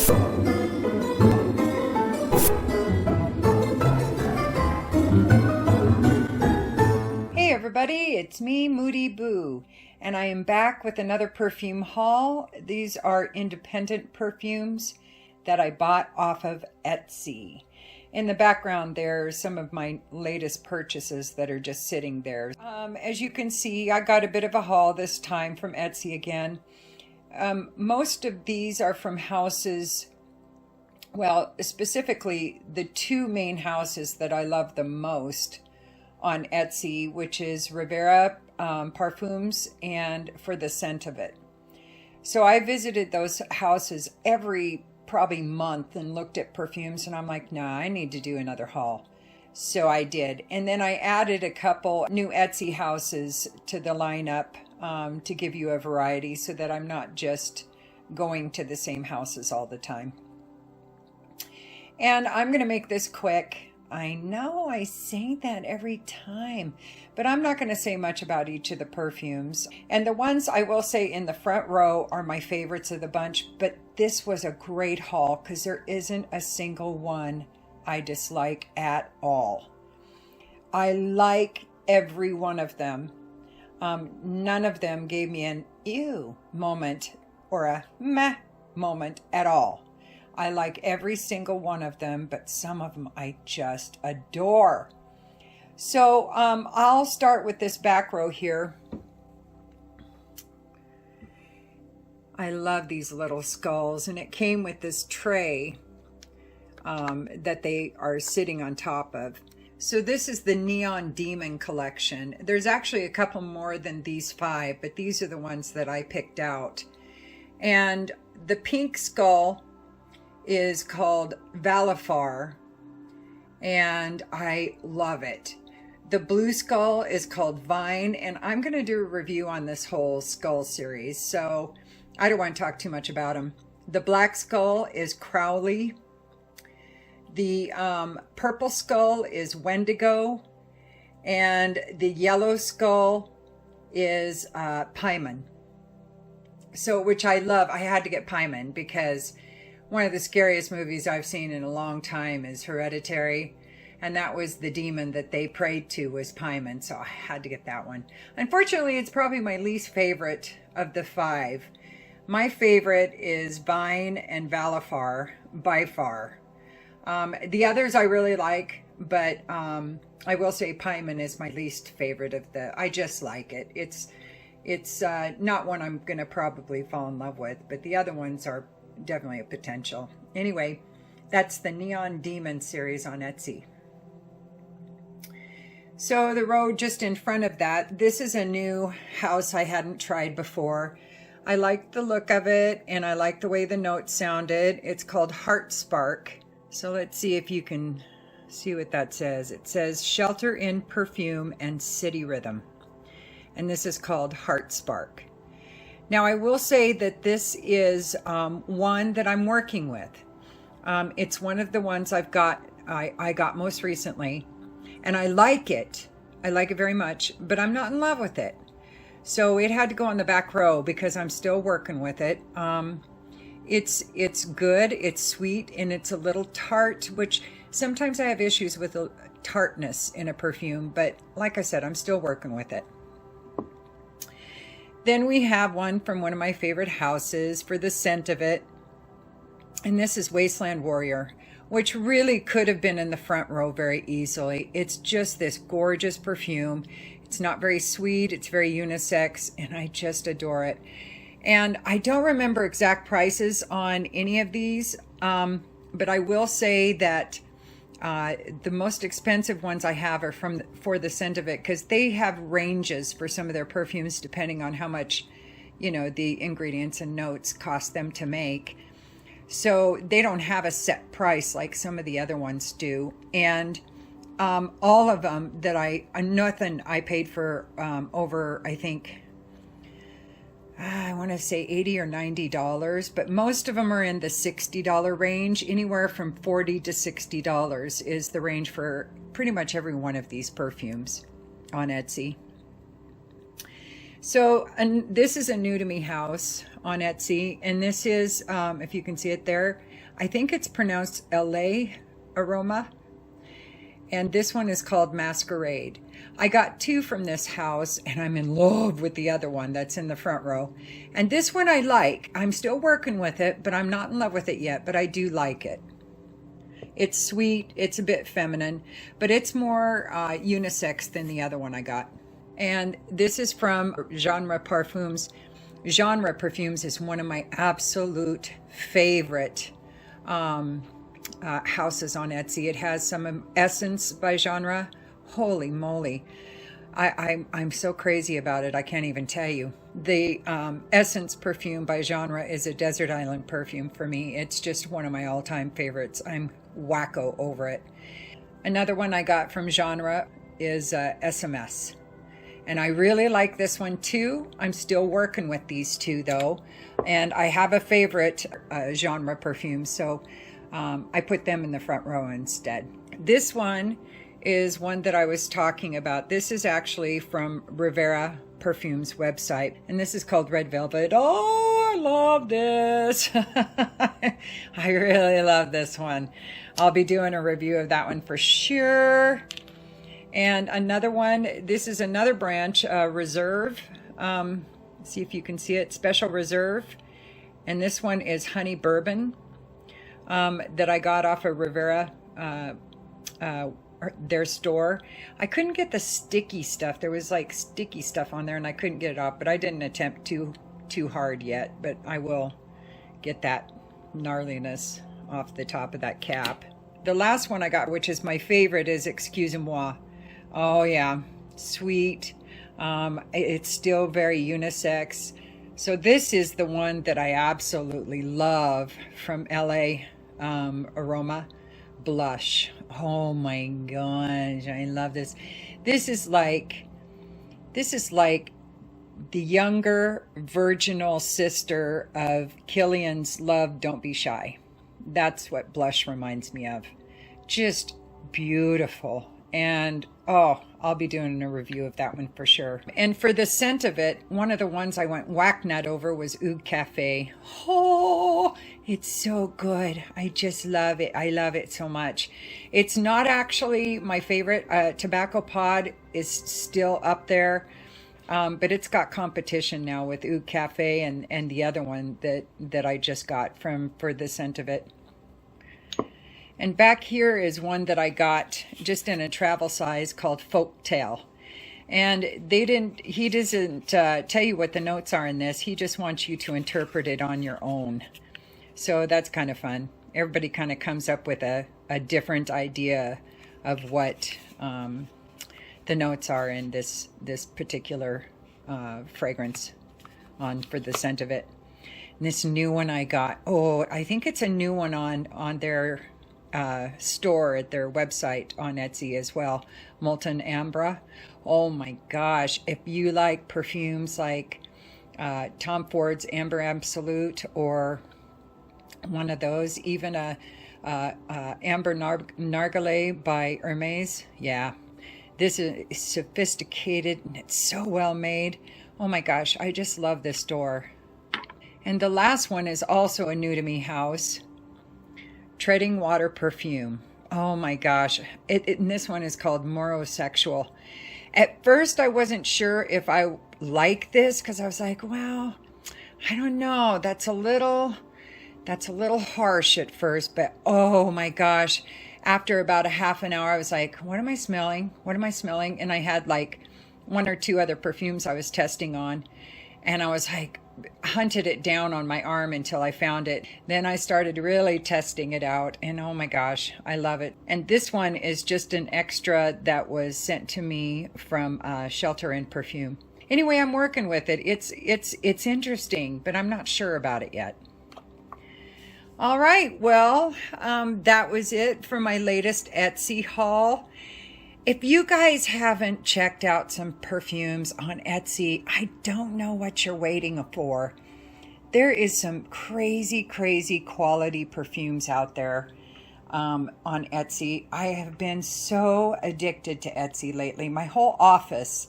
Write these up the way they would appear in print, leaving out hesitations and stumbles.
Hey everybody, it's me, Moody Boo, and I am back with another perfume haul. These are independent perfumes that I bought off of Etsy. In the background there are some of my latest purchases that are just sitting there. As you can see, I got a bit of a haul this time from Etsy again. Most of these are from houses, well, specifically the two main houses that I love the most on Etsy, which is Rivera Perfumes and For the Scent of It. So I visited those houses every probably month and looked at perfumes, and I'm like, nah, I need to do another haul. So I did. And then I added a couple new Etsy houses to the lineup to give you a variety so that I'm not just going to the same houses all the time. And I'm going to make this quick. I know I say that every time, but I'm not going to say much about each of the perfumes. And the ones I will say in the front row are my favorites of the bunch, but this was a great haul because there isn't a single one I dislike at all. I like every one of them. None of them gave me an ew moment or a meh moment at all. I like every single one of them, but some of them I just adore. So I'll start with this back row here. I love these little skulls, and it came with this tray that they are sitting on top of. So this is the Neon Demon collection. There's actually a couple more than these 5, but these are the ones that I picked out. And the pink skull is called Valifar, and I love it. The blue skull is called Vine, and I'm going to do a review on this whole skull series, so I don't want to talk too much about them. The black skull is Crowley. The purple skull is Wendigo, and the yellow skull is Paimon. So, which I love. I had to get Paimon because one of the scariest movies I've seen in a long time is Hereditary, and that was the demon that they prayed to was Paimon, so I had to get that one. Unfortunately, it's probably my least favorite of the 5. My favorite is Vine and Valifar by far. The others I really like, but I will say Paimon is my least favorite of the. I just like it. It's not one I'm going to probably fall in love with, but the other ones are definitely a potential. Anyway, that's the Neon Demon series on Etsy. So the row just in front of that, this is a new house I hadn't tried before. I liked the look of it, and I liked the way the notes sounded. It's called Heart Spark. So let's see if you can see what that says. It says Shelter in Perfume and City Rhythm. And this is called Heart Spark. Now, I will say that this is one that I'm working with. It's one of the ones I got most recently, and I like it. I like it very much, but I'm not in love with it. So it had to go on the back row because I'm still working with it. It's good, it's sweet, and it's a little tart, which sometimes I have issues with the tartness in a perfume, but like I said, I'm still working with it. Then we have one from one of my favorite houses, For the Scent of It. And this is Wasteland Warrior, which really could have been in the front row very easily. It's just this gorgeous perfume. It's not very sweet. It's very unisex, and I just adore it. And I don't remember exact prices on any of these, but I will say that the most expensive ones I have are from For the Scent of It, because they have ranges for some of their perfumes depending on how much, the ingredients and notes cost them to make. So they don't have a set price like some of the other ones do. And all of them that nothing I paid for over, I think, I want to say $80 or $90, but most of them are in the $60 range. Anywhere from $40 to $60 is the range for pretty much every one of these perfumes on Etsy. So, and this is a new to me house on Etsy, and this is, if you can see it there, I think it's pronounced LA aroma. And this one is called Masquerade. I got 2 from this house, and I'm in love with the other one that's in the front row. And this one I like. I'm still working with it, but I'm not in love with it yet, but I do like it. It's sweet, it's a bit feminine, but it's more unisex than the other one I got. And this is from Genre Parfums. Genre Perfumes is one of my absolute favorite houses on Etsy. It has some Essence by Genre. Holy moly. I'm so crazy about it, I can't even tell you. The Essence perfume by Genre is a desert island perfume for me. It's just one of my all-time favorites. I'm wacko over it. Another one I got from Genre is SMS. And I really like this one too. I'm still working with these 2 though. And I have a favorite Genre perfume, so I put them in the front row instead. This one is one that I was talking about. This is actually from Rivera Perfumes website, and this is called Red Velvet. Oh, I love this. I really love this one. I'll be doing a review of that one for sure. And another one, this is another branch, Reserve. See if you can see it, Special Reserve. And this one is Honey Bourbon that I got off of Rivera, their store. I couldn't get the sticky stuff. There was like sticky stuff on there and I couldn't get it off, but I didn't attempt too hard yet, but I will get that gnarliness off the top of that cap. The last one I got, which is my favorite, is Excusez-moi. Oh yeah, sweet. It's still very unisex. So this is the one that I absolutely love from LA Aroma Blush. Oh my gosh, I love this. This is like the younger virginal sister of Killian's Love Don't Be Shy. That's what blush reminds me of. Just beautiful. And oh, I'll be doing a review of that one for sure. And for the scent of it, one of the ones I went whack nut over was Oud Cafe. Oh, it's so good. I just love it. I love it so much. It's not actually my favorite. Tobacco Pod is still up there. But it's got competition now with Oud Cafe and the other one that I just got for the scent of it. And back here is one that I got just in a travel size called Folktale. And he doesn't tell you what the notes are in this. He just wants you to interpret it on your own. So that's kind of fun. Everybody kind of comes up with a different idea of what the notes are in this particular fragrance for the scent of it. And this new one I got, I think it's a new one on their store at their website on Etsy as well, Molten Ambra. Oh my gosh, if you like perfumes like Tom Ford's Amber Absolute or one of those, even a Amber Nargile by Hermes, yeah. This is sophisticated and it's so well made. Oh my gosh, I just love this store. And the last one is also a new to me house, Treading Water Perfume. Oh my gosh, and this one is called Morosexual. At first I wasn't sure if I like this because I was like, well, I don't know. That's a little harsh at first, but oh my gosh. After about a half an hour, I was like, what am I smelling? What am I smelling? And I had like 1 or 2 other perfumes I was testing on. And I was like, hunted it down on my arm until I found it. Then I started really testing it out. And oh my gosh, I love it. And this one is just an extra that was sent to me from Shelter and Perfume. Anyway, I'm working with it. It's interesting, but I'm not sure about it yet. All right, well, that was it for my latest Etsy haul. If you guys haven't checked out some perfumes on Etsy, I don't know what you're waiting for. There is some crazy, crazy quality perfumes out there on Etsy. I have been so addicted to Etsy lately. My whole office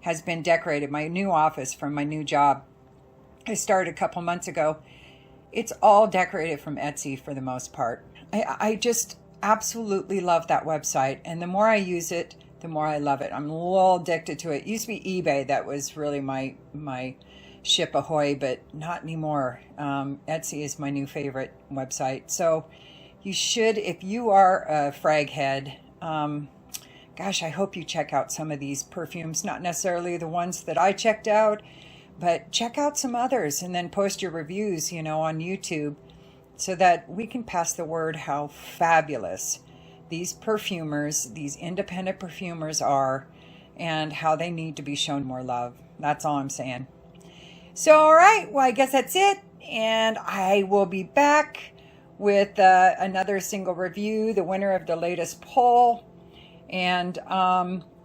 has been decorated. My new office from my new job I started a couple months ago. It's all decorated from Etsy for the most part. I just absolutely love that website. And the more I use it, the more I love it. I'm a little addicted to it. It used to be eBay. That was really my ship ahoy, but not anymore. Etsy is my new favorite website. So you should, if you are a frag head, gosh, I hope you check out some of these perfumes, not necessarily the ones that I checked out, but check out some others and then post your reviews, on YouTube so that we can pass the word how fabulous these perfumers, these independent perfumers are, and how they need to be shown more love. That's all I'm saying. So, all right, well, I guess that's it. And I will be back with another single review, the winner of the latest poll. And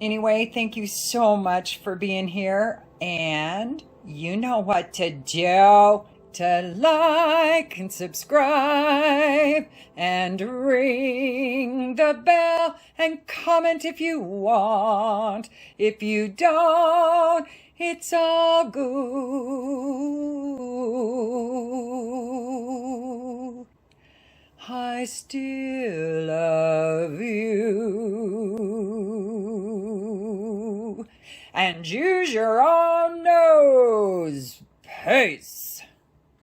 anyway, thank you so much for being here. And you know what to do. To like and subscribe and ring the bell and comment if you want. If you don't, it's all good. I still love you. And use your own nose. Peace.